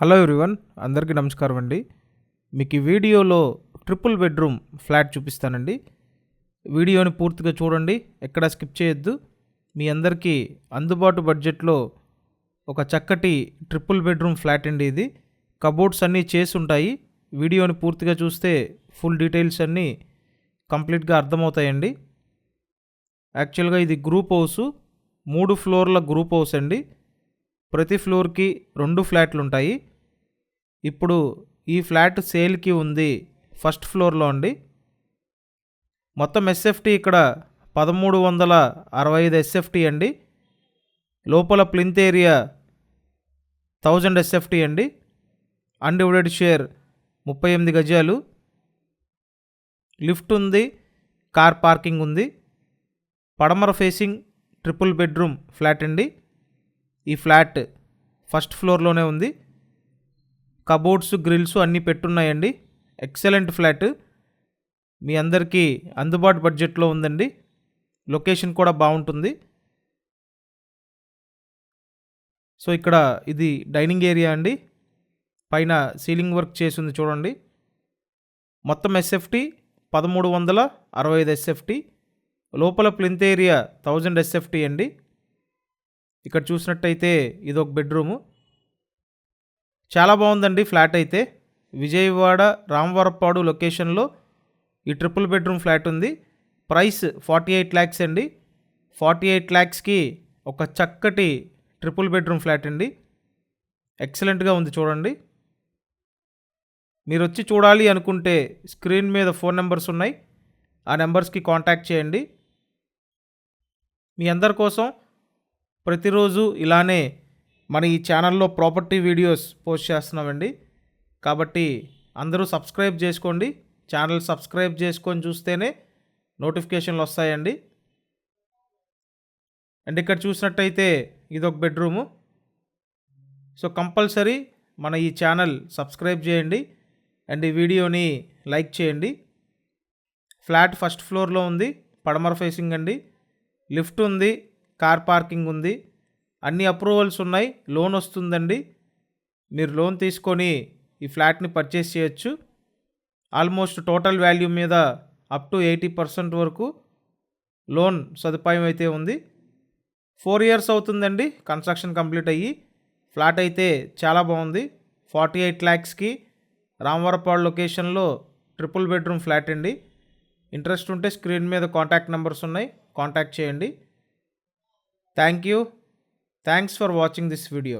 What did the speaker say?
Hello everyone, అందరికీ నమస్కారం అండి. మీకు ఈ వీడియోలో ట్రిపుల్ బెడ్రూమ్ ఫ్లాట్ చూపిస్తానండి. వీడియోని పూర్తిగా చూడండి, ఎక్కడ స్కిప్ చేయొద్దు. మీ అందరికీ అందుబాటు బడ్జెట్లో ఒక చక్కటి ట్రిపుల్ బెడ్రూమ్ ఫ్లాట్ అండి. ఇది కబోర్డ్స్ అన్నీ చేసి ఉంటాయి. వీడియోని పూర్తిగా చూస్తే ఫుల్ డీటెయిల్స్ అన్నీ కంప్లీట్గా అర్థమవుతాయండి. యాక్చువల్గా ఇది గ్రూప్ హౌస్, 3 ఫ్లోర్ల గ్రూప్ హౌస్ అండి. ప్రతి ఫ్లోర్కి 2 ఫ్లాట్లు ఉంటాయి. ఇప్పుడు ఈ ఫ్లాట్ సేల్కి ఉంది ఫస్ట్ ఫ్లోర్లో అండి. మొత్తం ఎస్ఎఫ్టీ ఇక్కడ 1365 ఎస్ఎఫ్టీ అండి. లోపల ప్లింత్ ఏరియా 1000 ఎస్ఎఫ్టీ అండి. అన్డివైడెడ్ షేర్ 38 గజాలు. లిఫ్ట్ ఉంది, కార్ పార్కింగ్ ఉంది. పడమర ఫేసింగ్ ట్రిపుల్ బెడ్రూమ్ ఫ్లాట్ అండి. ఈ ఫ్లాట్ ఫస్ట్ ఫ్లోర్లోనే ఉంది. కబోర్డ్స్, గ్రిల్స్ అన్నీ పెట్టున్నాయండి. ఎక్సలెంట్ ఫ్లాట్, మీ అందరికీ అందుబాటు బడ్జెట్లో ఉందండి. లొకేషన్ కూడా బాగుంటుంది. సో ఇక్కడ ఇది డైనింగ్ ఏరియా అండి. పైన సీలింగ్ వర్క్ చేసింది చూడండి. మొత్తం ఎస్ఎఫ్టీ 1365 ఎస్ఎఫ్టీ. లోపల ప్లింత్ ఏరియా 1000 ఎస్ఎఫ్టీ అండి. ఇక్కడ చూసినట్టయితే ఇది ఒక బెడ్రూము. చాలా బాగుందండి ఫ్లాట్ అయితే. విజయవాడ రామవరపాడు లొకేషన్లో ఈ ట్రిపుల్ బెడ్రూమ్ ఫ్లాట్ ఉంది. ప్రైస్ 48 lakhs అండి. 48 lakhsకి ఒక చక్కటి ట్రిపుల్ బెడ్రూమ్ ఫ్లాట్ అండి. ఎక్సలెంట్గా ఉంది చూడండి. మీరు వచ్చి చూడాలి అనుకుంటే స్క్రీన్ మీద ఫోన్ నెంబర్స్ ఉన్నాయి, ఆ నెంబర్స్కి కాంటాక్ట్ చేయండి. మీ అందరి కోసం ప్రతిరోజు ఇలానే మన ఈ ఛానల్లో ప్రాపర్టీ వీడియోస్ పోస్ట్ చేస్తున్నామండి. కాబట్టి అందరూ సబ్స్క్రైబ్ చేసుకోండి. ఛానల్ సబ్స్క్రైబ్ చేసుకొని చూస్తేనే నోటిఫికేషన్లు వస్తాయండి. అండ్ ఇక్కడ చూసినట్టయితే ఇదొక బెడ్రూము. సో కంపల్సరీ మన ఈ ఛానల్ సబ్స్క్రైబ్ చేయండి అండ్ ఈ వీడియోని లైక్ చేయండి. ఫ్లాట్ ఫస్ట్ ఫ్లోర్లో ఉంది, పడమర ఫేసింగ్ అండి. లిఫ్ట్ ఉంది, కార్ పార్కింగ్ ఉంది, అన్ని అప్రూవల్స్ ఉన్నాయి. లోన్ వస్తుందండి. మీరు లోన్ తీసుకొని ఈ ఫ్లాట్ని పర్చేస్ చేయొచ్చు. ఆల్మోస్ట్ టోటల్ వాల్యూ మీద అప్ టు 80% వరకు లోన్ సదుపాయం అయితే ఉంది. 4 years అవుతుందండి కన్స్ట్రక్షన్ కంప్లీట్ అయ్యి. ఫ్లాట్ అయితే చాలా బాగుంది. 48 lakhsకి రామవరపాడు లొకేషన్లో ట్రిపుల్ బెడ్రూమ్ ఫ్లాట్ అండి. ఇంట్రెస్ట్ ఉంటే స్క్రీన్ మీద కాంటాక్ట్ నెంబర్స్ ఉన్నాయి, కాంటాక్ట్ చేయండి. Thank you. Thanks for watching this video.